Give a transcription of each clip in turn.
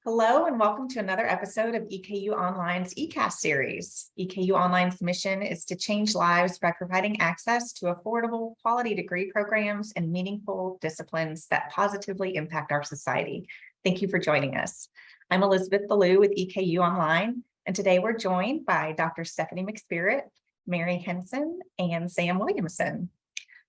Hello and welcome to another episode of EKU Online's eCast series. EKU Online's mission is to change lives by providing access to affordable, quality degree programs and meaningful disciplines that positively impact our society. Thank you for joining us. I'm Elizabeth Ballou with EKU Online, and today we're joined by Dr. Stephanie McSpirit, Mary Henson, and Sam Williamson.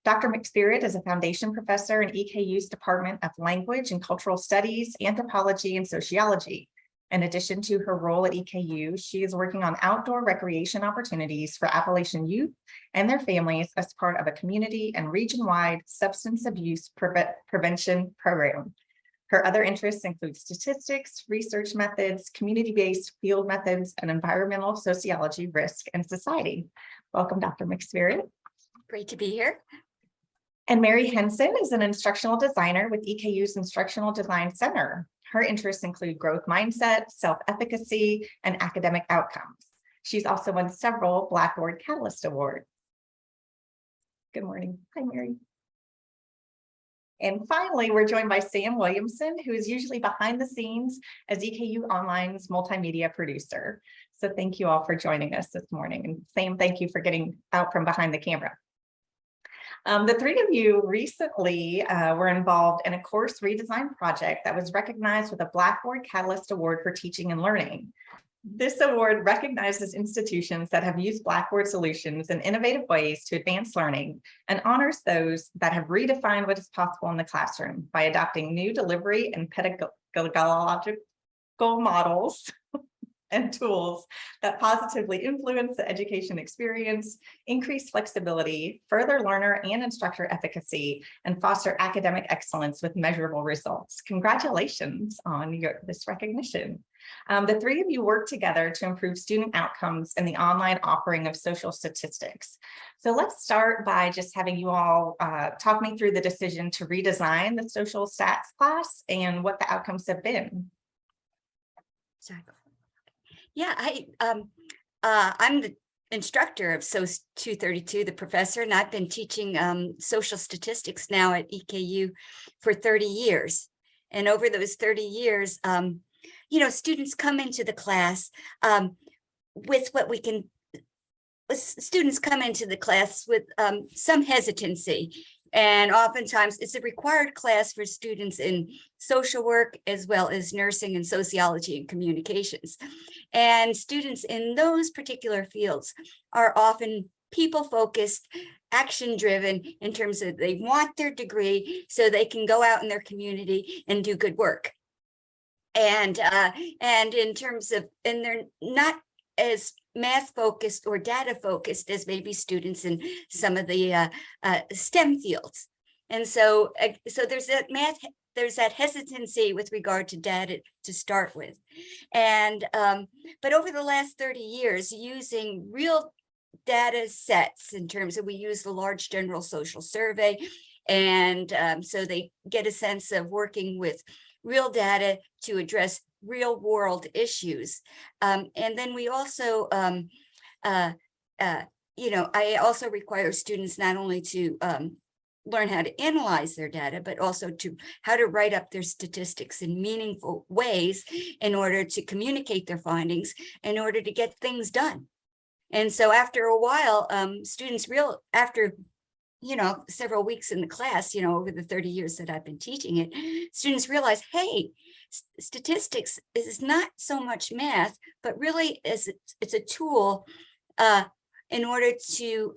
Dr. McSpirit is a foundation professor in EKU's Department of Language and Cultural Studies, Anthropology and Sociology. In addition to her role at EKU, she is working on outdoor recreation opportunities for Appalachian youth and their families as part of a community and region-wide substance abuse prevention program. Her other interests include statistics, research methods, community-based field methods, and environmental sociology, risk, and society. Welcome, Dr. McSpirit. Great to be here. And Mary Henson is an instructional designer with EKU's Instructional Design Center. Her interests include growth mindset, self-efficacy, and academic outcomes. She's also won several Blackboard Catalyst Awards. Good morning. Hi, Mary. And finally, we're joined by Sam Williamson, who is usually behind the scenes as EKU Online's multimedia producer. So thank you all for joining us this morning. And Sam, thank you for getting out from behind the camera. The three of you recently were involved in a course redesign project that was recognized with a Blackboard Catalyst Award for Teaching and Learning. This award recognizes institutions that have used Blackboard solutions in innovative ways to advance learning and honors those that have redefined what is possible in the classroom by adopting new delivery and pedagogical models and tools that positively influence the education experience, increase flexibility, further learner and instructor efficacy, and foster academic excellence with measurable results. Congratulations on this recognition. The three of you work together to improve student outcomes in the online offering of social statistics. So let's start by just having you all talk me through the decision to redesign the social stats class and what the outcomes have been. Sorry. Yeah, I'm the instructor of SOS 232, the professor, and I've been teaching social statistics now at EKU for 30 years. And over those 30 years, students come into the class with students come into the class with some hesitancy. And oftentimes it's a required class for students in social work as well as nursing and sociology and communications. And students in those particular fields are often people-focused, action-driven in terms of they want their degree so they can go out in their community and do good work. And in terms of, and they're not as math focused or data focused as maybe students in some of the STEM fields. And so there's that hesitancy with regard to data to start with. And but over the last 30 years, using real data sets in terms of, we use the large general social survey, and so they get a sense of working with real data to address real world issues. And then we also, I also require students not only to learn how to analyze their data, but also to how to write up their statistics in meaningful ways in order to communicate their findings, in order to get things done. And so after a while, students after several weeks in the class, over the 30 years that I've been teaching it, students realize, hey, statistics is not so much math, but really it's a tool in order to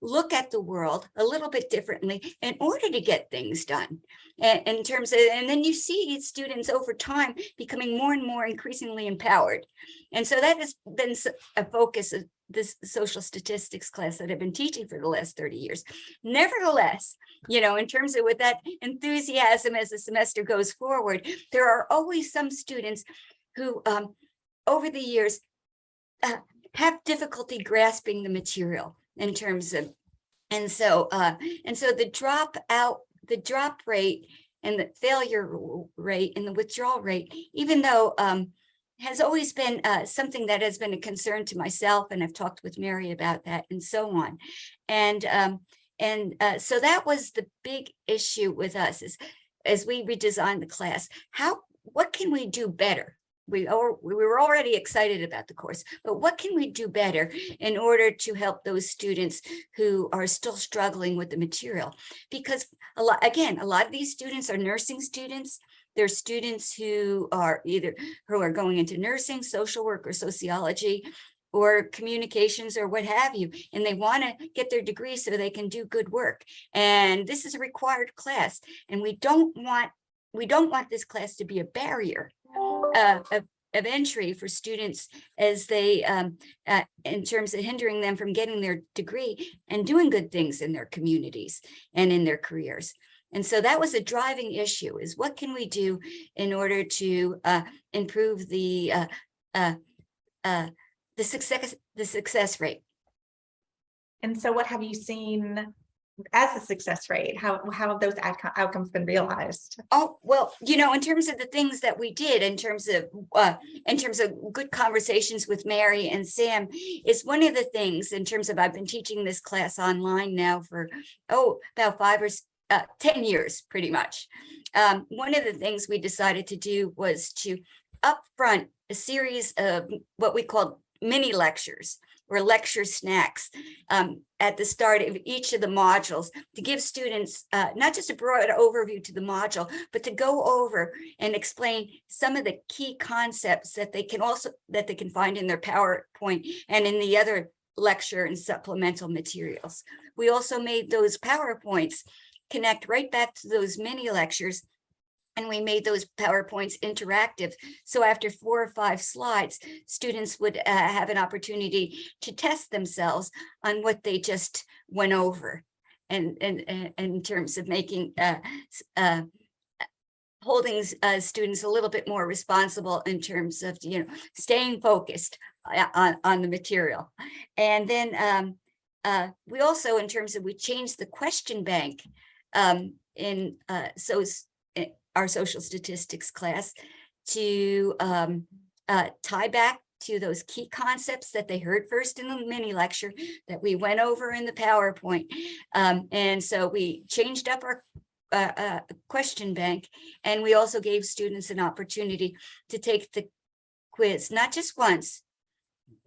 look at the world a little bit differently in order to get things done. And in terms of, and then you see students over time becoming more and more increasingly empowered. And so that has been a focus of this social statistics class that I've been teaching for the last 30 years. Nevertheless, in terms of with that enthusiasm as the semester goes forward, there are always some students who over the years have difficulty grasping the material in terms of, and so the drop rate and the failure rate and the withdrawal rate, even though has always been something that has been a concern to myself, and I've talked with Mary about that and so on. And so that was the big issue with us, is as we redesigned the class, how what can we do better? We were already excited about the course, but what can we do better in order to help those students who are still struggling with the material? Because a lot of these students are nursing students. They're students who are going into nursing, social work, or sociology, or communications, or what have you, and they want to get their degree so they can do good work. And this is a required class, and we don't want this class to be a barrier of entry for students as they in terms of hindering them from getting their degree and doing good things in their communities and in their careers. And so that was a driving issue, is what can we do in order to improve the success rate. And so what have you seen as a success rate? How have those outcomes been realized? Oh, well, in terms of the things that we did, in terms of good conversations with Mary and Sam, is one of the things in terms of, I've been teaching this class online now for, about 5 or 10 years, pretty much. One of the things we decided to do was to upfront a series of what we called mini lectures, or lecture snacks, at the start of each of the modules, to give students not just a broad overview to the module, but to go over and explain some of the key concepts that they can find in their PowerPoint and in the other lecture and supplemental materials. We also made those PowerPoints connect right back to those mini lectures, and we made those PowerPoints interactive. So after 4 or 5 slides, students would have an opportunity to test themselves on what they just went over, and in terms of making holding students a little bit more responsible in terms of staying focused on the material. And then we also, in terms of, we changed the question bank in our social statistics class to tie back to those key concepts that they heard first in the mini lecture that we went over in the PowerPoint. And so we changed up our question bank, and we also gave students an opportunity to take the quiz, not just once,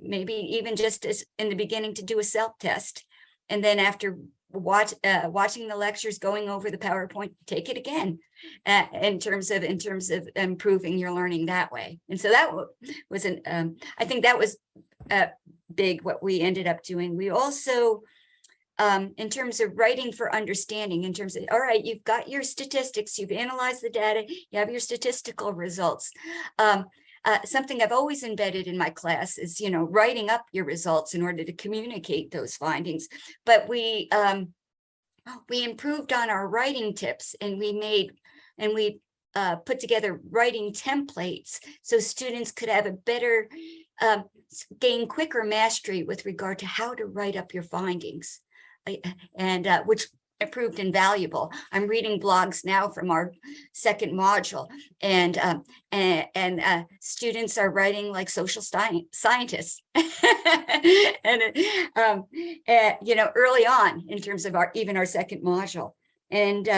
maybe even just as in the beginning, to do a self-test. And then after watching the lectures, going over the PowerPoint, take it again, in terms of improving your learning that way. And so that was I think that was big, what we ended up doing. We also, in terms of writing for understanding, in terms of, all right, you've got your statistics, you've analyzed the data, you have your statistical results. Something I've always embedded in my class is, writing up your results in order to communicate those findings. But we improved on our writing tips, and we put together writing templates so students could have a better, gain quicker mastery with regard to how to write up your findings, and which proved invaluable. I'm reading blogs now from our second module, and students are writing like social scientists, and early on in terms of even our second module, and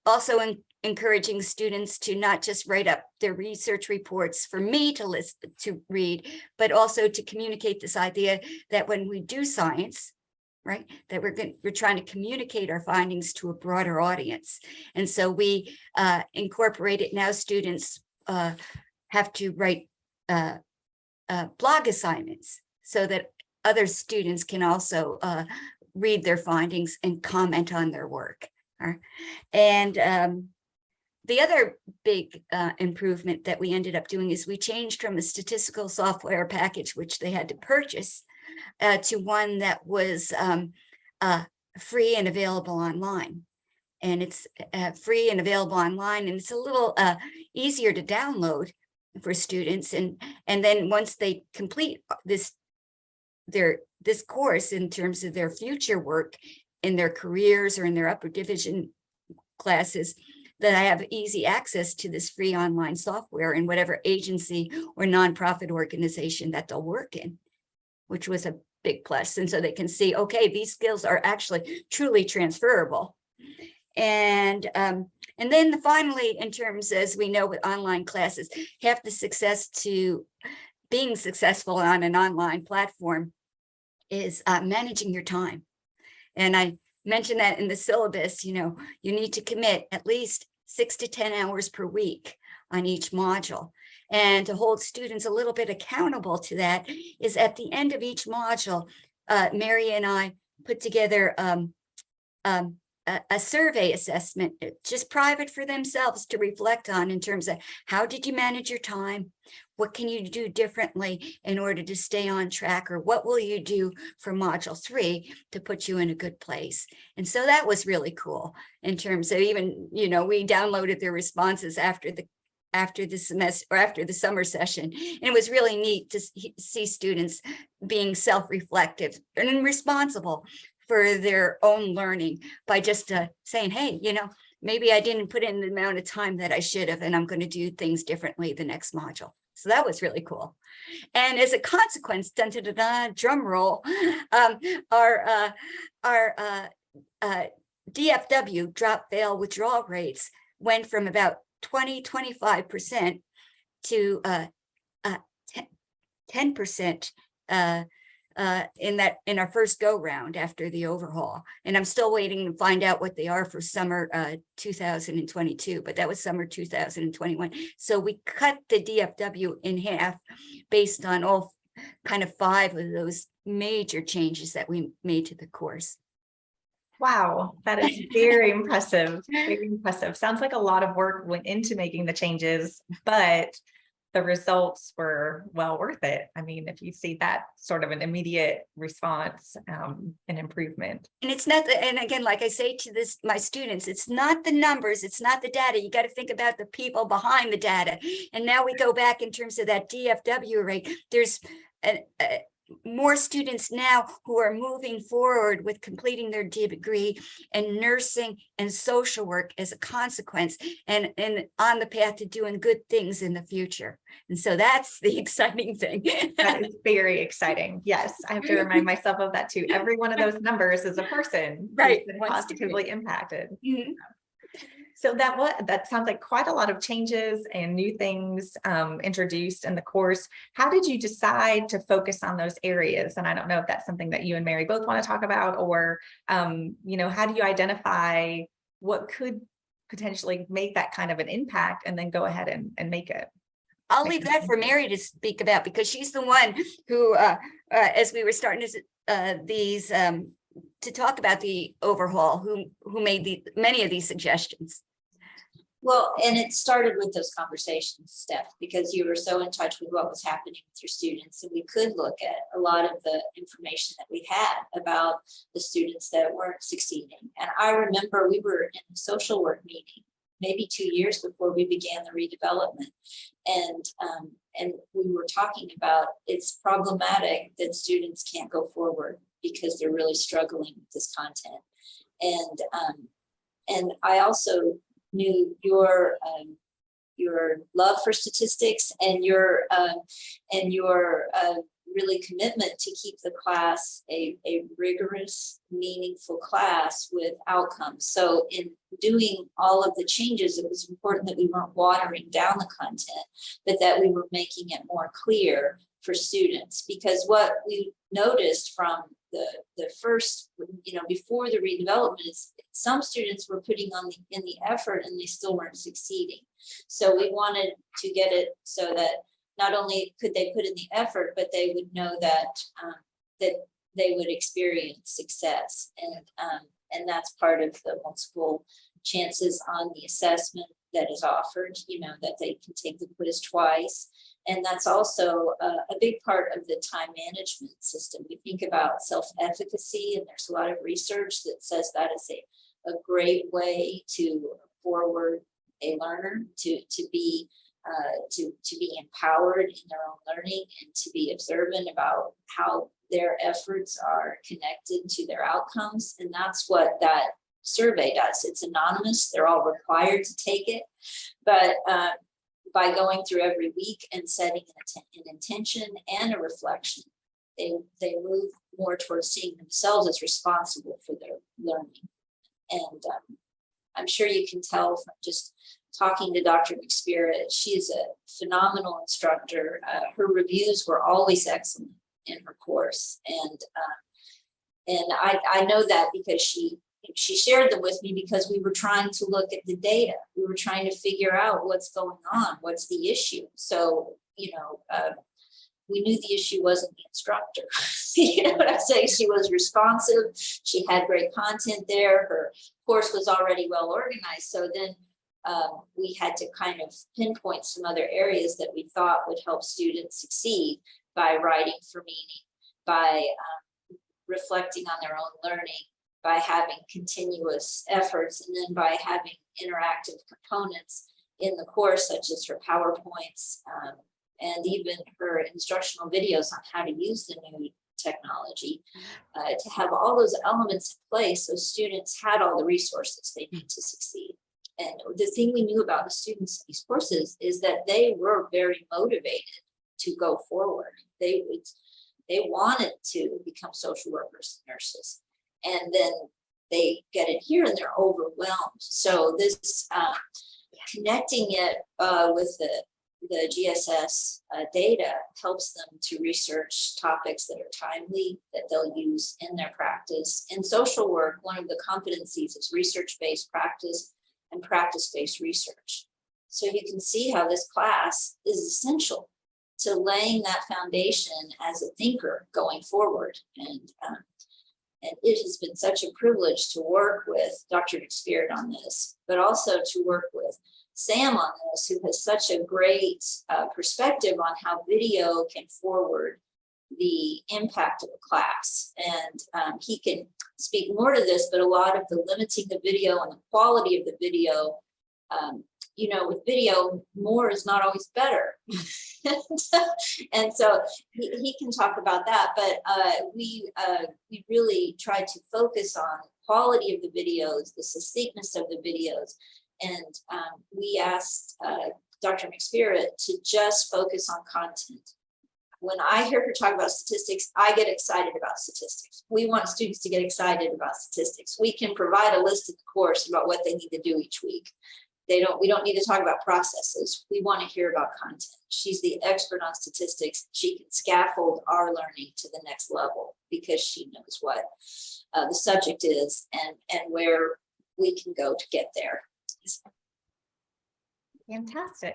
also encouraging students to not just write up their research reports for me to read, but also to communicate this idea that when we do science, right, that we're trying to communicate our findings to a broader audience. And so we incorporated, now students have to write blog assignments so that other students can also read their findings and comment on their work. And the other big improvement that we ended up doing is we changed from a statistical software package, which they had to purchase, to one that was free and available online. And it's free and available online, and it's a little easier to download for students. And then once they complete this course, in terms of their future work in their careers or in their upper division classes, that I have easy access to this free online software in whatever agency or nonprofit organization that they'll work in, which was a big plus. And so they can see, okay, these skills are actually truly transferable. And then finally, in terms, as we know with online classes, half the success to being successful on an online platform is managing your time. And I mentioned that in the syllabus, you need to commit at least 6 to 10 hours per week on each module. And to hold students a little bit accountable to that is at the end of each module, Mary and I put together a survey assessment, just private for themselves to reflect on in terms of how did you manage your time? What can you do differently in order to stay on track? Or what will you do for module 3 to put you in a good place? And so that was really cool in terms of even, we downloaded their responses after the semester or after the summer session. And it was really neat to see students being self-reflective and responsible for their own learning by just saying, hey, maybe I didn't put in the amount of time that I should have, and I'm going to do things differently the next module. So that was really cool. And as a consequence, drum roll, our DFW drop fail withdrawal rates went from about 25% to 10% in our first go round after the overhaul. And I'm still waiting to find out what they are for summer 2022, but that was summer 2021. So we cut the DFW in half based on all kind of 5 of those major changes that we made to the course. Wow, that is very impressive. Very impressive. Sounds like a lot of work went into making the changes, but the results were well worth it. I mean, if you see that sort of an immediate response and improvement. And it's not, and again, like I say to my students, it's not the numbers, it's not the data. You got to think about the people behind the data. And now we go back in terms of that DFW rate. There's more students now who are moving forward with completing their degree in nursing and social work as a consequence, and on the path to doing good things in the future. And so that's the exciting thing. That is very exciting. Yes, I have to remind myself of that too. Every one of those numbers is a person right, who's been positively impacted. Mm-hmm. So that sounds like quite a lot of changes and new things introduced in the course. How did you decide to focus on those areas? And I don't know if that's something that you and Mary both want to talk about, or how do you identify what could potentially make that kind of an impact and then go ahead and make it? I'll leave that for Mary to speak about, because she's the one who, as we were starting to talk about the overhaul, who made many of these suggestions. Well, and it started with those conversations, Steph, because you were so in touch with what was happening with your students, and we could look at a lot of the information that we had about the students that weren't succeeding. And I remember we were in a social work meeting maybe 2 years before we began the redevelopment, and we were talking about it's problematic that students can't go forward because they're really struggling with this content. And I also knew your love for statistics and your really commitment to keep the class a rigorous, meaningful class with outcomes. So in doing all of the changes, it was important that we weren't watering down the content, but that we were making it more clear for students. Because what we noticed from the first, before the redevelopment, is some students were putting in the effort and they still weren't succeeding. So we wanted to get it so that not only could they put in the effort, but they would know that that they would experience success. And that's part of the multiple chances on the assessment that is offered, that they can take the quiz twice. And that's also a big part of the time management system. We think about self-efficacy, and there's a lot of research that says that is a great way to forward a learner to be empowered in their own learning, and to be observant about how their efforts are connected to their outcomes. And that's what that survey does. It's anonymous. They're all required to take it. But by going through every week and setting an intention and a reflection, they move more towards seeing themselves as responsible for their learning. And I'm sure you can tell from just talking to Dr. McSpirit. She's a phenomenal instructor. Her reviews were always excellent in her course. And I know that because she shared them with me, because we were trying to look at the data. We were trying to figure out what's going on, what's the issue. So, we knew the issue wasn't the instructor. You know what I'm saying? She was responsive. She had great content there. Her course was already well organized. So then we had to kind of pinpoint some other areas that we thought would help students succeed by writing for meaning, by reflecting on their own learning, by having continuous efforts, and then by having interactive components in the course, such as her PowerPoints, and even her instructional videos on how to use the new technology, to have all those elements in place so students had all the resources they need to succeed. And the thing we knew about the students in these courses is that they were very motivated to go forward. They wanted to become social workers and nurses, and then they get in here and they're overwhelmed. So this connecting it with the GSS data helps them to research topics that are timely, that they'll use in their practice. In social work, one of the competencies is research-based practice and practice-based research. So you can see how this class is essential to laying that foundation as a thinker going forward. And it has been such a privilege to work with Dr. McSpirit on this, but also to work with Sam on this, who has such a great perspective on how video can forward the impact of a class. And he can speak more to this, but a lot of the limiting the video and the quality of the video, with video, more is not always better. And so he can talk about that, but we really tried to focus on quality of the videos, the succinctness of the videos. And we asked Dr. McSpirit to just focus on content. When I hear her talk about statistics, I get excited about statistics. We want students to get excited about statistics. We can provide a list of the course about what they need to do each week. We don't need to talk about processes. We want to hear about content. She's the expert on statistics. She can scaffold our learning to the next level because she knows what the subject is and where we can go to get there. Fantastic.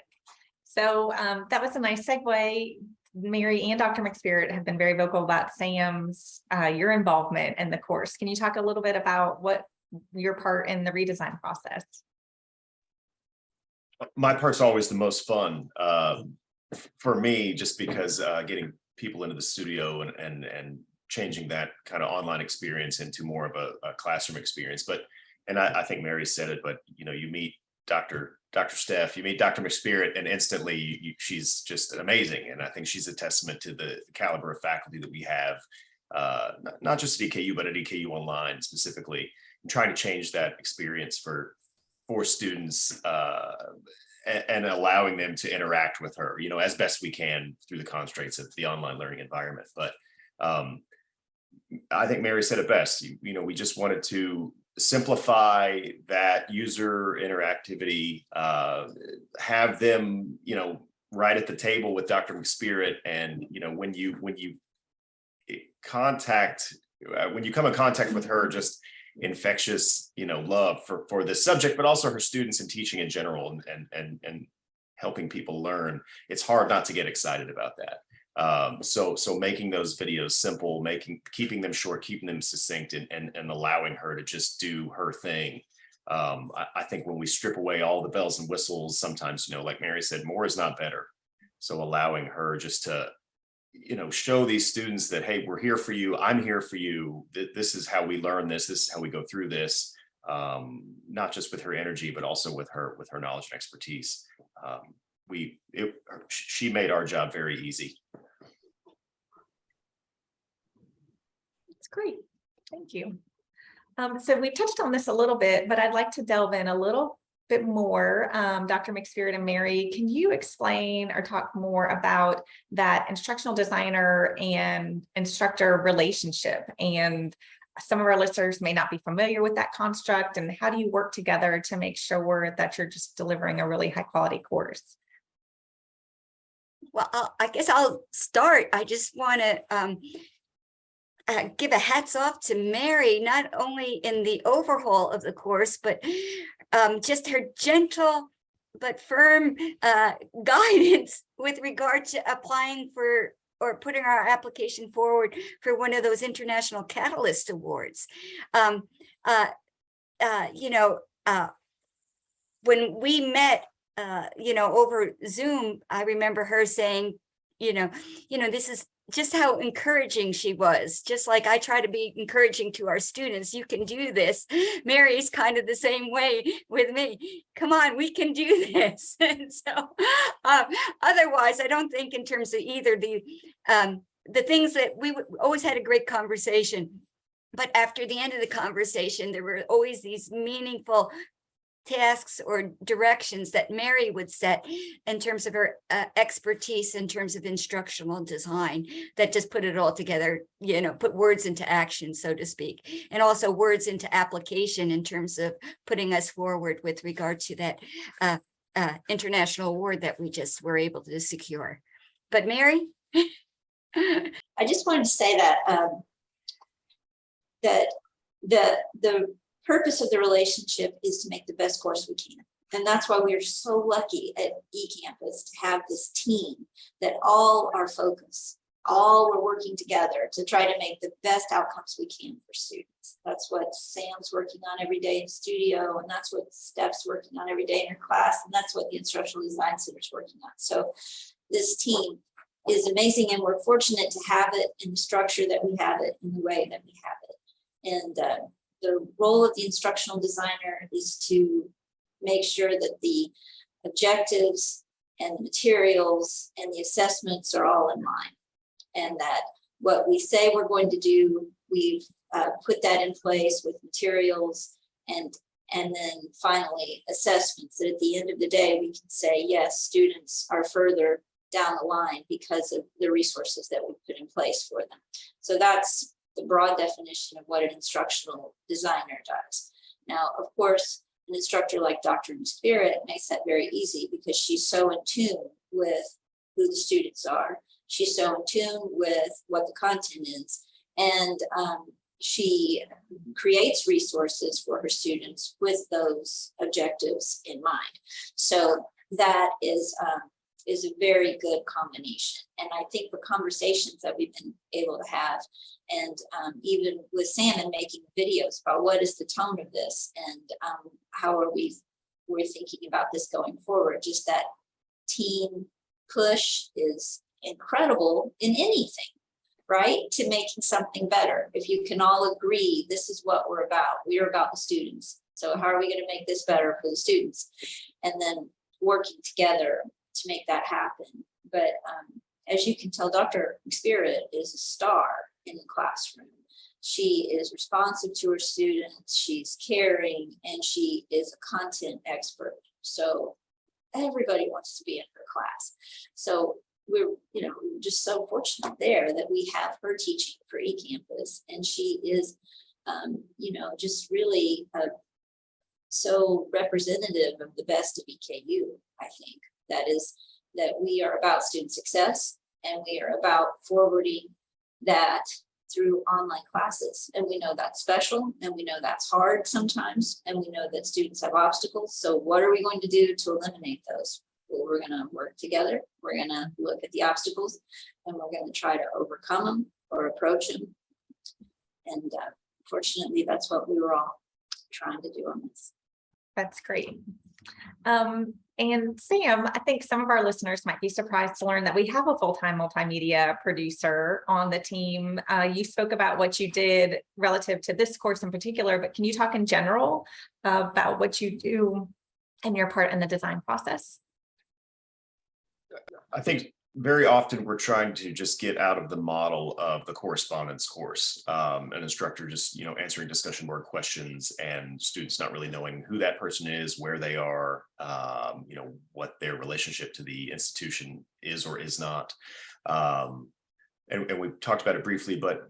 So that was a nice segue. Mary and Dr. McSpirit have been very vocal about Sam's, your involvement in the course. Can you talk a little bit about what your part in the redesign process? My part's always the most fun for me, just because getting people into the studio and changing that kind of online experience into more of a classroom experience. And I think Mary said it, but you meet Dr. Steph, you meet Dr. McSpirit, and instantly she's just amazing. And I think she's a testament to the caliber of faculty that we have, not just at EKU, but at EKU Online specifically, and trying to change that experience for students and allowing them to interact with her, as best we can through the constraints of the online learning environment. But I think Mary said it best. We just wanted to simplify that user interactivity, have them, right at the table with Dr. McSpirit. And, when you come in contact with her, just infectious, love for this subject, but also her students and teaching in general and helping people learn. It's hard not to get excited about that. So making those videos simple, keeping them short, keeping them succinct, and allowing her to just do her thing. I think when we strip away all the bells and whistles, sometimes, like Mary said, more is not better. So allowing her just to, show these students that, hey, we're here for you. I'm here for you. This is how we learn this. This is how we go through this. Not just with her energy, but also with her knowledge and expertise. She made our job very easy. That's great. Thank you. So we touched on this a little bit, but I'd like to delve in a little bit more. Dr. McSpirit and Mary, can you explain or talk more about that instructional designer and instructor relationship and some of our listeners may not be familiar with that construct, and how do you work together to make sure that you're just delivering a really high quality course? Well, I guess I'll start. I just want to give a hats off to Mary, not only in the overhaul of the course, but just her gentle but firm guidance with regard to applying for or putting our application forward for one of those International Catalyst Awards. When we met, over Zoom, I remember her saying, this is just how encouraging she was. Just like I try to be encouraging to our students, you can do this. Mary's kind of the same way with me. Come on, we can do this. And so otherwise, I don't think in terms of either the things that we always had a great conversation, but after the end of the conversation, there were always these meaningful tasks or directions that Mary would set in terms of her expertise in terms of instructional design that just put it all together, put words into action, so to speak, and also words into application in terms of putting us forward with regard to that international award that we just were able to secure. But Mary? I just wanted to say that the purpose of the relationship is to make the best course we can. And that's why we are so lucky at eCampus to have this team that all are focused, all we're working together to try to make the best outcomes we can for students. That's what Sam's working on every day in studio, and that's what Steph's working on every day in her class, and that's what the Instructional Design Center is working on. So this team is amazing, and we're fortunate to have it in the structure that we have it, in the way that we have it. And the role of the instructional designer is to make sure that the objectives and the materials and the assessments are all in line, and that what we say we're going to do, we've put that in place with materials and then finally assessments, that at the end of the day we can say, yes, students are further down the line because of the resources that we put in place for them. So that's the broad definition of what an instructional designer does. Now, of course, an instructor like Dr. McSpirit makes that very easy because she's so in tune with who the students are. She's so in tune with what the content is. And she creates resources for her students with those objectives in mind. So that is a very good combination. And I think the conversations that we've been able to have, and even with Sam and making videos about what is the tone of this and how are we're thinking about this going forward, just that team push is incredible in anything, right? To making something better. If you can all agree, this is what we're about. We're about the students. So how are we going to make this better for the students? And then working together to make that happen. But as you can tell, Dr. McSpirit is a star in the classroom. She is responsive to her students, she's caring, and she is a content expert. So everybody wants to be in her class. So we're just so fortunate there that we have her teaching for eCampus, and she is just really so representative of the best of EKU. I think that we are about student success, and we are about forwarding that through online classes. And we know that's special, and we know that's hard sometimes, and we know that students have obstacles. So what are we going to do to eliminate those? Well, we're going to work together. We're going to look at the obstacles, and we're going to try to overcome them or approach them. And fortunately, that's what we were all trying to do on this. That's great. And Sam, I think some of our listeners might be surprised to learn that we have a full-time multimedia producer on the team. You spoke about what you did relative to this course in particular, but can you talk in general about what you do and your part in the design process? I think very often we're trying to just get out of the model of the correspondence course, an instructor just answering discussion board questions and students not really knowing who that person is, where they are, what their relationship to the institution is or is not. And we've talked about it briefly, but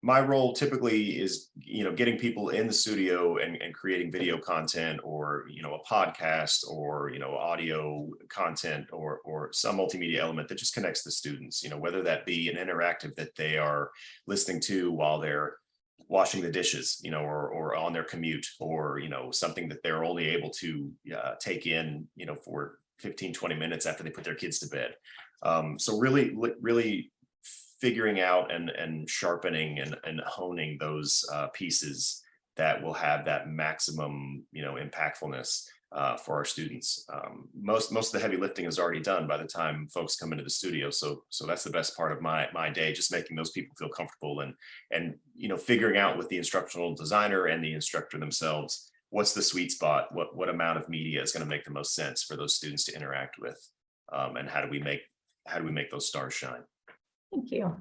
My role typically is, getting people in the studio and creating video content, or, a podcast, or, audio content, or some multimedia element that just connects the students, whether that be an interactive that they are listening to while they're washing the dishes, or on their commute, or, something that they're only able to take in, for 15-20 minutes after they put their kids to bed. So really figuring out and sharpening and honing those pieces that will have that maximum, impactfulness for our students. Most of the heavy lifting is already done by the time folks come into the studio. So that's the best part of my day, just making those people feel comfortable and figuring out with the instructional designer and the instructor themselves, what's the sweet spot, what amount of media is going to make the most sense for those students to interact with, and how do we make those stars shine. Thank you.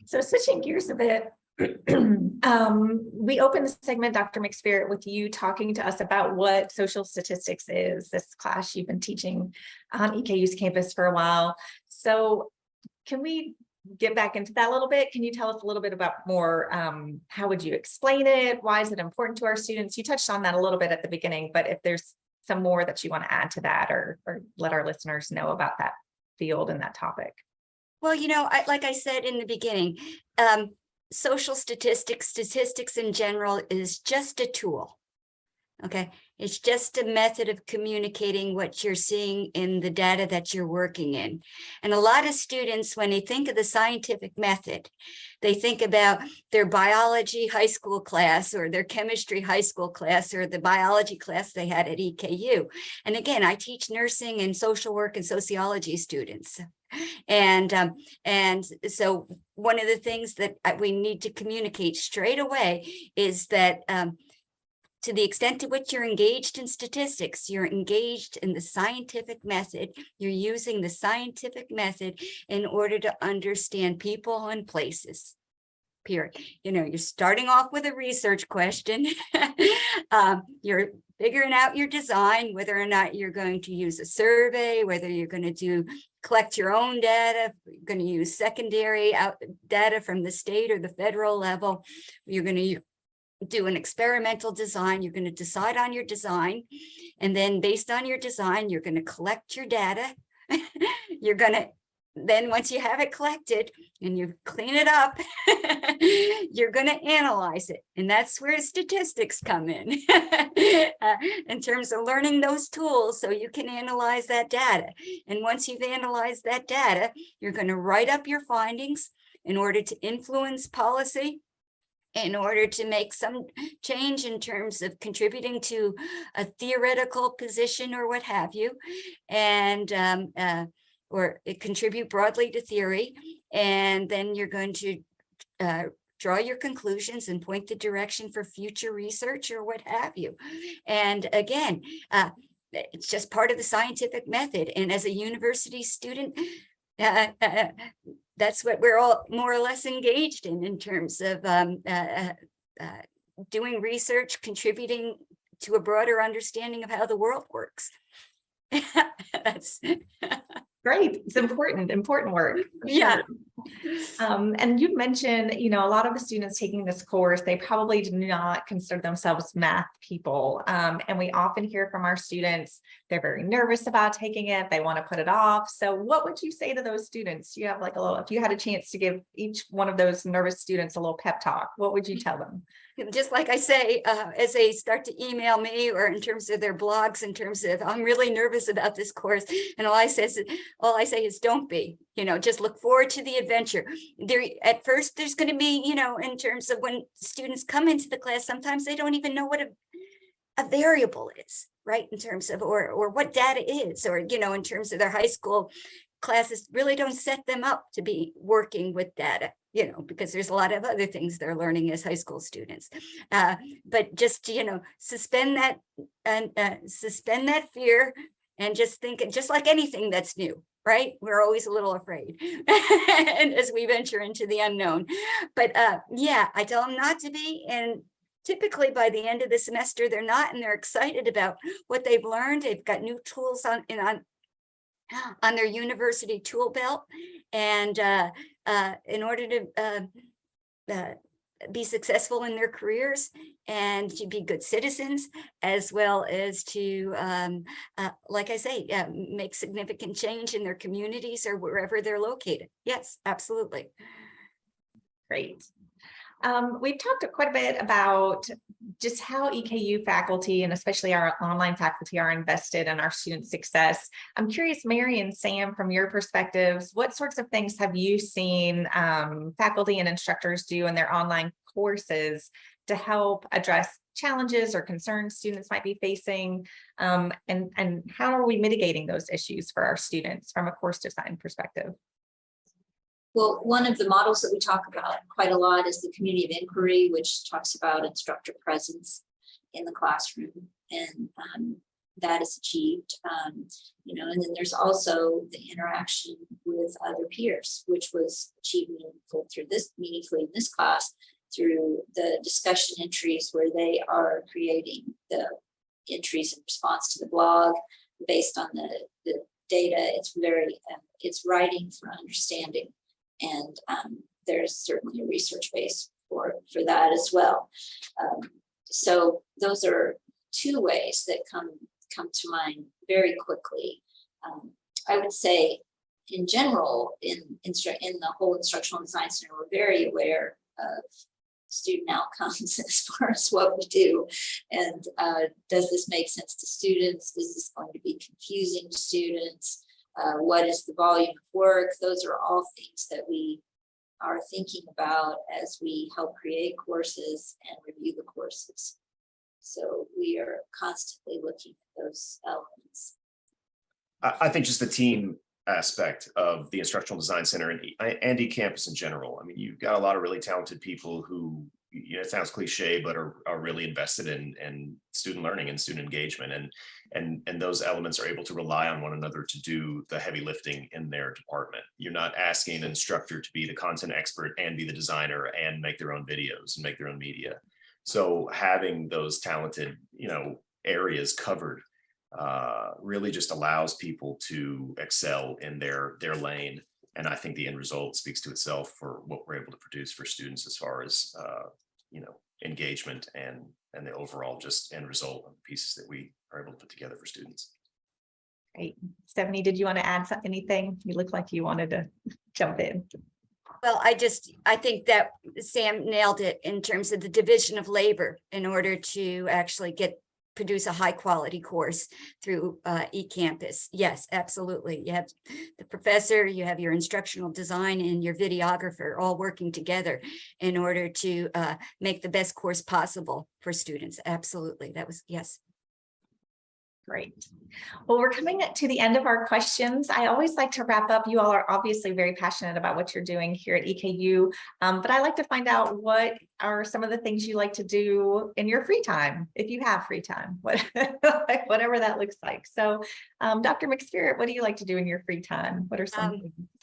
So switching gears a bit, we opened the segment, Dr. McSpirit, with you talking to us about what social statistics is, this class you've been teaching on EKU's campus for a while. So can we get back into that a little bit? Can you tell us a little bit about more, how would you explain it? Why is it important to our students? You touched on that a little bit at the beginning, but if there's some more that you want to add to that, or let our listeners know about that field and that topic. Well, like I said in the beginning, social statistics in general is just a tool. Okay, it's just a method of communicating what you're seeing in the data that you're working in. And a lot of students, when they think of the scientific method, they think about their biology high school class, or their chemistry high school class, or the biology class they had at EKU. And again, I teach nursing and social work and sociology students. And so one of the things that we need to communicate straight away is that to the extent to which you're engaged in statistics, you're engaged in the scientific method. You're using the scientific method in order to understand people and places. Period. You're starting off with a research question. You're figuring out your design, whether or not you're going to use a survey, whether you're going to collect your own data, you're going to use secondary data from the state or the federal level. You're going to do an experimental design. You're going to decide on your design. And then based on your design, you're going to collect your data. Then once you have it collected and you clean it up, you're going to analyze it. And that's where statistics come in terms of learning those tools so you can analyze that data. And once you've analyzed that data, you're going to write up your findings in order to influence policy, in order to make some change in terms of contributing to a theoretical position or what have you. And or contribute broadly to theory, and then you're going to draw your conclusions and point the direction for future research or what have you. And again, it's just part of the scientific method. And as a university student, that's what we're all more or less engaged in terms of doing research, contributing to a broader understanding of how the world works. That's great. It's important work. Yeah. And you mentioned, a lot of the students taking this course, they probably do not consider themselves math people. And we often hear from our students, they're very nervous about taking it. They want to put it off. So what would you say to those students? Do you have if you had a chance to give each one of those nervous students a little pep talk, what would you tell them? Just like I say, as they start to email me, or in terms of their blogs, in terms of, I'm really nervous about this course. And all I say is don't be, just look forward to the adventure. At first, there's going to be, in terms of when students come into the class, sometimes they don't even know what a variable is, right? In terms of, or what data is, or, in terms of their high school classes really don't set them up to be working with data, because there's a lot of other things they're learning as high school students. But just, suspend that fear and just think, just like anything that's new, right? We're always a little afraid and as we venture into the unknown. But yeah, I tell them not to be. And typically by the end of the semester, they're not, and they're excited about what they've learned. They've got new tools on their university tool belt. And in order to be successful in their careers and to be good citizens, as well as to, like I say, make significant change in their communities or wherever they're located. Yes, absolutely. Great. We've talked quite a bit about just how EKU faculty and especially our online faculty are invested in our student success. I'm curious, Mary and Sam, from your perspectives, what sorts of things have you seen faculty and instructors do in their online courses to help address challenges or concerns students might be facing? And how are we mitigating those issues for our students from a course design perspective? Well, one of the models that we talk about quite a lot is the community of inquiry, which talks about instructor presence in the classroom, and that is achieved. You know, and then there's also the interaction with other peers, which was achieved meaningfully in this class through the discussion entries, where they are creating the entries in response to the blog based on the data. It's writing for understanding. And there's certainly a research base for that as well. So those are two ways that come to mind very quickly. I would say, in general, in the whole Instructional Design Center, we're very aware of student outcomes as far as what we do, and does this make sense to students? Is this going to be confusing to students? What is the volume of work? Those are all things that we are thinking about as we help create courses and review the courses. So we are constantly looking at those elements. I think just the team aspect of the Instructional Design Center and eCampus in general. I mean, you've got a lot of really talented people who, you know, it sounds cliche, but are really invested in student learning and student engagement, and those elements are able to rely on one another to do the heavy lifting in their department. You're not asking an instructor to be the content expert and be the designer and make their own videos and make their own media. So having those talented, you know, areas covered really just allows people to excel in their lane. And I think the end result speaks to itself for what we're able to produce for students as far as, you know, engagement and the overall just end result of the pieces that we are able to put together for students. Great. Stephanie, did you want to add anything? You look like you wanted to jump in. Well, I think that Sam nailed it in terms of the division of labor in order to actually produce a high quality course through eCampus. Yes, absolutely. You have the professor, you have your instructional design, and your videographer all working together in order to make the best course possible for students. Absolutely. That was, yes. Great. Well, we're coming to the end of our questions. I always like to wrap up. You all are obviously very passionate about what you're doing here at EKU, but I like to find out what are some of the things you like to do in your free time, if you have free time, whatever that looks like. So, Dr. McSpirit, what do you like to do in your free time? What are some of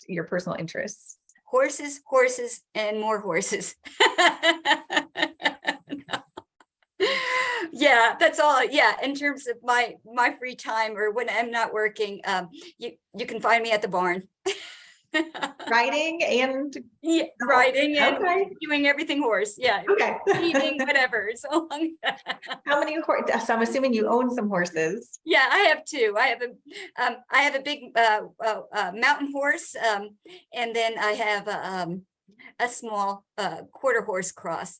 your personal interests? Horses, horses, and more horses. Yeah, that's all. Yeah, in terms of my free time or when I'm not working, you can find me at the barn. Writing and riding and okay. Doing everything horse. Yeah. Okay. Eating, whatever. So long. How many horses? So I'm assuming you own some horses. Yeah, I have two. I have a big mountain horse, and then I have a small quarter horse cross.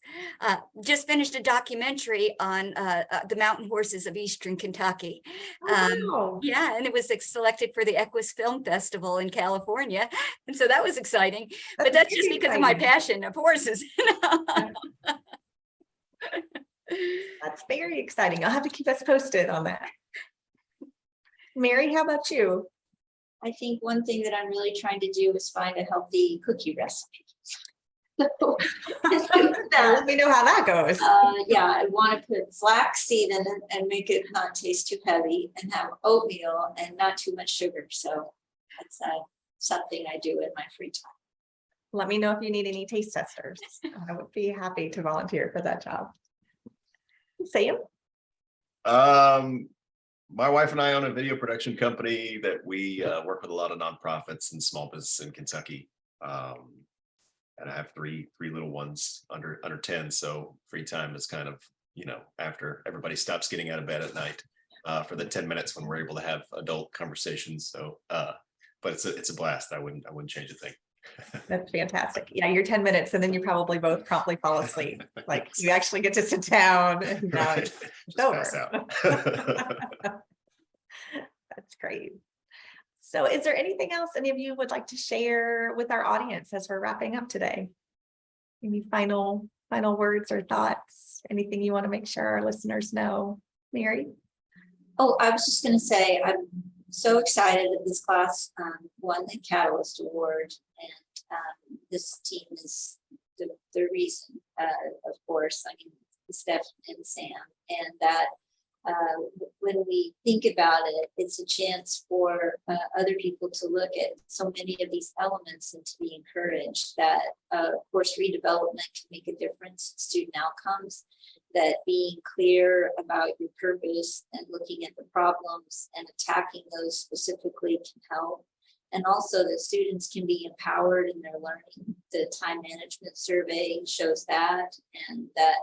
Just finished a documentary on the mountain horses of Eastern Kentucky. Wow. Yeah, and it was selected for the Equus Film Festival in California. And so that was exciting. But that's just because of my passion of horses. That's very exciting. I'll have to keep us posted on that. Mary, how about you? I think one thing that I'm really trying to do is find a healthy cookie recipe. Let me know how that goes. Yeah, I want to put flaxseed in it and make it not taste too heavy, and have oatmeal and not too much sugar. So that's something I do in my free time. Let me know if you need any taste testers. I would be happy to volunteer for that job. Sam? My wife and I own a video production company that we work with a lot of nonprofits and small business in Kentucky. And I have three little ones under 10. So free time is kind of, after everybody stops getting out of bed at night for the 10 minutes when we're able to have adult conversations. So, but it's a blast. I wouldn't change a thing. That's fantastic. Yeah, you're 10 minutes and then you probably both promptly fall asleep. Like you actually get to sit down and now it's over. Pass out. That's great. So is there anything else any of you would like to share with our audience as we're wrapping up today? Any final words or thoughts? Anything you want to make sure our listeners know? Mary? Oh, I was just going to say, I'm so excited that this class won the Catalyst Award, and this team is the reason, of course. I mean, Steph and Sam, and that when we think about it, it's a chance for other people to look at so many of these elements and to be encouraged that, of course, redevelopment can make a difference in student outcomes, that being clear about your purpose and looking at the problems and attacking those specifically can help. And also that students can be empowered in their learning. The time management survey shows that, and that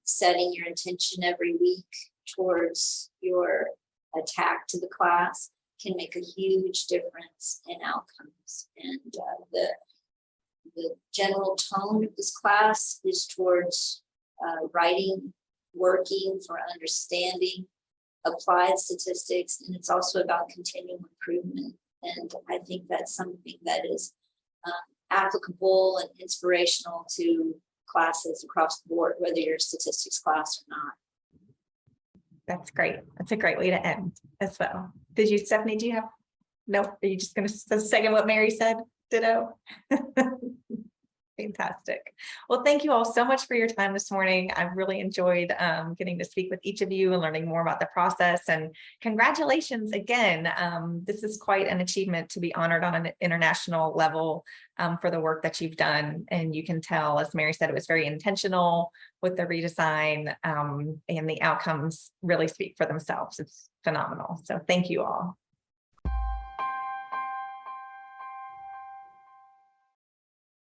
setting your intention every week towards your attack to the class can make a huge difference in outcomes. And the general tone of this class is towards writing, working for understanding, applied statistics, and it's also about continual improvement. And I think that's something that is applicable and inspirational to classes across the board, whether you're a statistics class or not. That's great. That's a great way to end as well. Did you, Stephanie, do you have? Nope. Are you just going to second what Mary said? Ditto. Fantastic. Well, thank you all so much for your time this morning. I've really enjoyed getting to speak with each of you and learning more about the process, and congratulations again. This is quite an achievement to be honored on an international level for the work that you've done. And you can tell, as Mary said, it was very intentional with the redesign, and the outcomes really speak for themselves. It's phenomenal. So thank you all.